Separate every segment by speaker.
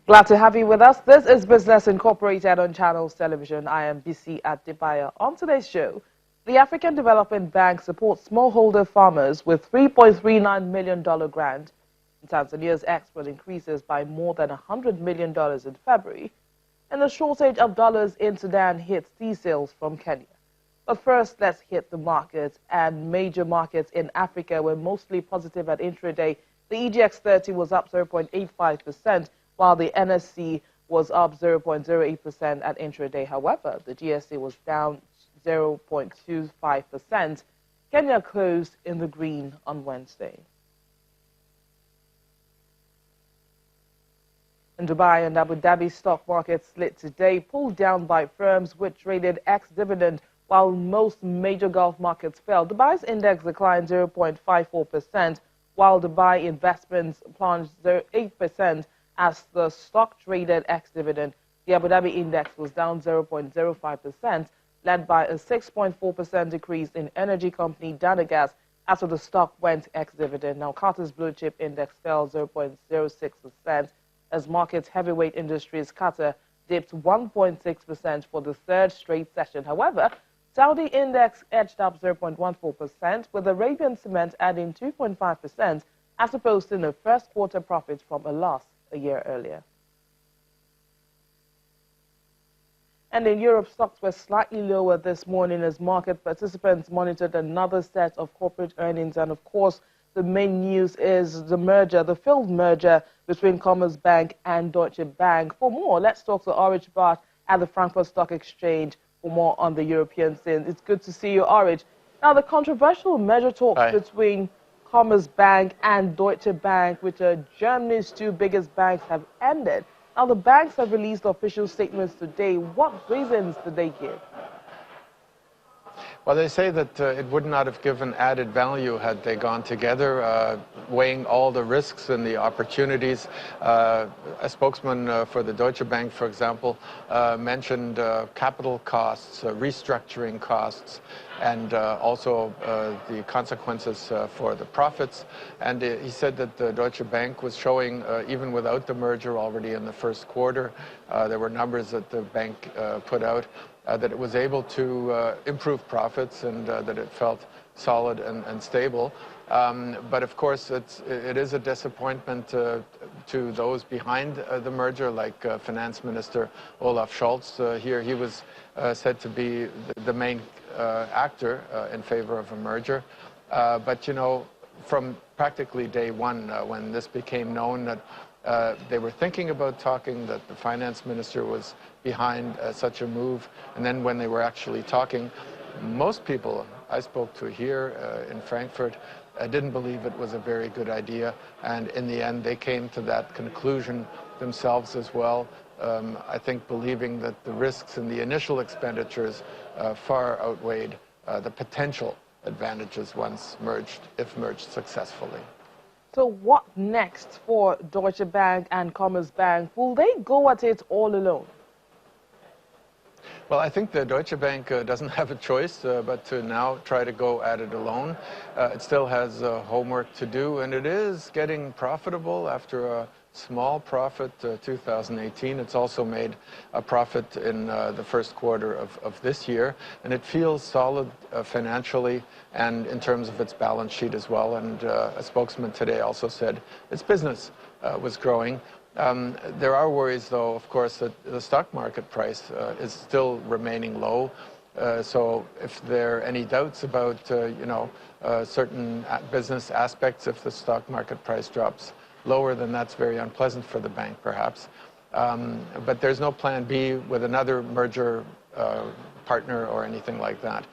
Speaker 1: Glad to have you with us. This is Business Incorporated on Channels Television. I am BC Adibaya. On today's show, the African Development Bank supports smallholder farmers with $3.39 million grant. Tanzania's export increases by more than $100 million in February. And the shortage of dollars in Sudan hits tea sales from Kenya. But first, let's hit the markets. And major markets in Africa were mostly positive at intraday. The EGX30 was up 0.85%, while the NSC was up 0.08% at intraday. However, the GSC was down 0.25%. Kenya closed in the green on Wednesday. In Dubai and Abu Dhabi, stock markets slid today, pulled down by firms which traded ex-dividend, while most major Gulf markets fell. Dubai's index declined 0.54%, while Dubai investments plunged 8% as the stock traded ex-dividend. The Abu Dhabi index was down 0.05%, led by a 6.4% decrease in energy company Danagas after the stock went ex-dividend. Now, Qatar's blue chip index fell 0.06%. As markets heavyweight industries, Qatar dipped 1.6% for the third straight session. However, Saudi index edged up 0.14%, with Arabian cement adding 2.5% after posting a first quarter profit from a loss a year earlier. And in Europe, stocks were slightly lower this morning as market participants monitored another set of corporate earnings. And of course, the main news is the failed merger between Commerzbank and Deutsche Bank. For more, let's talk to Orich Bart at the Frankfurt Stock Exchange for more on the European scene. It's good to see you, Orich. Now, the controversial merger talks between Commerzbank and Deutsche Bank, which are Germany's two biggest banks, have ended. Now, the banks have released official statements today. What reasons did they give?
Speaker 2: Well, they say that it would not have given added value had they gone together, weighing all the risks and the opportunities. A spokesman for the Deutsche Bank, for example, mentioned capital costs, restructuring costs, and also the consequences for the profits. And he said that the Deutsche Bank was showing, even without the merger already in the first quarter, there were numbers that the bank put out, that it was able to improve profits and that it felt solid and stable. But of course, it is a disappointment to those behind the merger, like Finance Minister Olaf Scholz. Here he was said to be the main actor in favor of a merger. But, you know, from practically day one, when this became known that they were thinking about talking, that the finance minister was behind such a move, and then when they were actually talking, most people I spoke to here in Frankfurt didn't believe it was a very good idea, and in the end they came to that conclusion themselves as well. I think believing that the risks and the initial expenditures far outweighed the potential advantages once merged, if merged successfully.
Speaker 1: So what next for Deutsche Bank and Commerzbank? Will they go at it all alone?
Speaker 2: Well, I think the Deutsche Bank doesn't have a choice but to now try to go at it alone. It still has homework to do, and it is getting profitable after a small profit 2018. It's also made a profit in the first quarter of this year, and it feels solid financially and in terms of its balance sheet as well. And a spokesman today also said its business was growing. There are worries, though, of course, that the stock market price is still remaining low. So if there are any doubts about, certain business aspects, if the stock market price drops lower, then that's very unpleasant for the bank, perhaps. But there's no plan B with another merger partner or anything like that.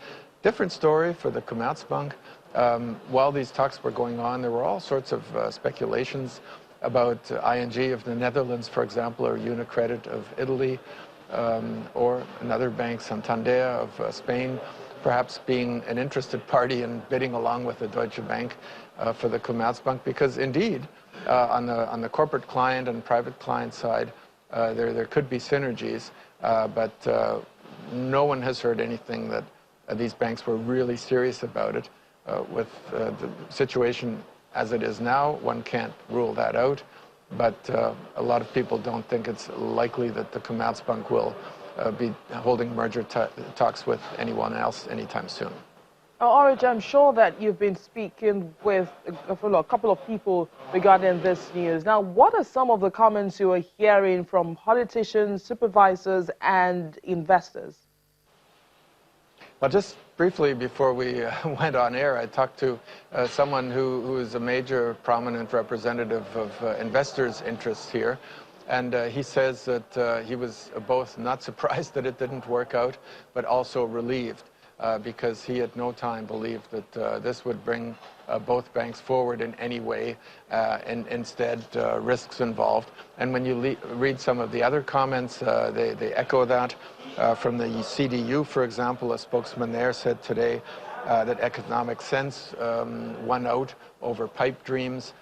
Speaker 2: Different story for the Commerzbank. While these talks were going on, there were all sorts of speculations about ING of the Netherlands, for example, or UniCredit of Italy, or another bank, Santander of Spain, perhaps being an interested party in bidding along with the Deutsche Bank for the Commerzbank, because indeed, on the corporate client and private client side, there could be synergies, but no one has heard anything that these banks were really serious about it. With the situation as it is now, one can't rule that out. but a lot of people don't think it's likely that the Commerzbank will be holding merger talks with anyone else anytime soon.
Speaker 1: Orage, I'm sure that you've been speaking with a couple of people regarding this news. Now, what are some of the comments you are hearing from politicians, supervisors, and investors?
Speaker 2: Well, just briefly before we went on air, I talked to someone who is a major prominent representative of investors' interests here. And he says that he was both not surprised that it didn't work out, but also relieved because he at no time believed that this would bring both banks forward in any way, and instead risks involved. And when you read some of the other comments, they echo that. From the CDU, for example, a spokesman there said today that economic sense won out over pipe dreams.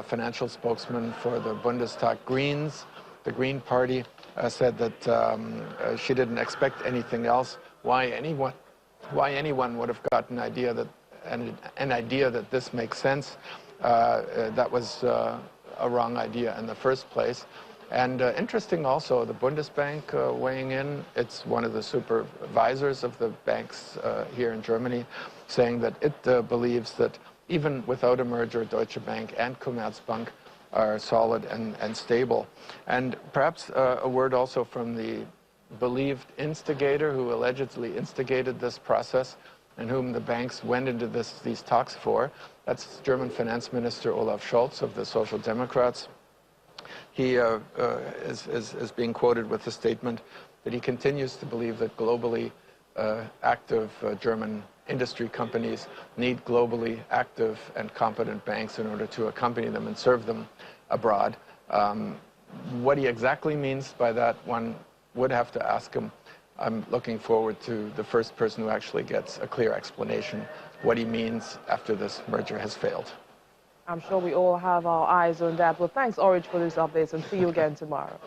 Speaker 2: Financial spokesman for the Bundestag Greens, the Green Party, said that she didn't expect anything else. Why anyone would have got an idea that this makes sense? That was a wrong idea in the first place. And interesting also, the Bundesbank weighing in. It's one of the supervisors of the banks here in Germany, saying that it believes that even without a merger, Deutsche Bank and Commerzbank are solid and stable. And perhaps a word also from the believed instigator who allegedly instigated this process and whom the banks went into these talks for. That's German Finance Minister Olaf Scholz of the Social Democrats. He is being quoted with the statement that he continues to believe that globally active German industry companies need globally active and competent banks in order to accompany them and serve them abroad. What he exactly means by that, one would have to ask him. I'm looking forward to the first person who actually gets a clear explanation what he means after this merger has failed.
Speaker 1: I'm sure we all have our eyes on that. Well, thanks, Orage, for these updates, and see you again tomorrow.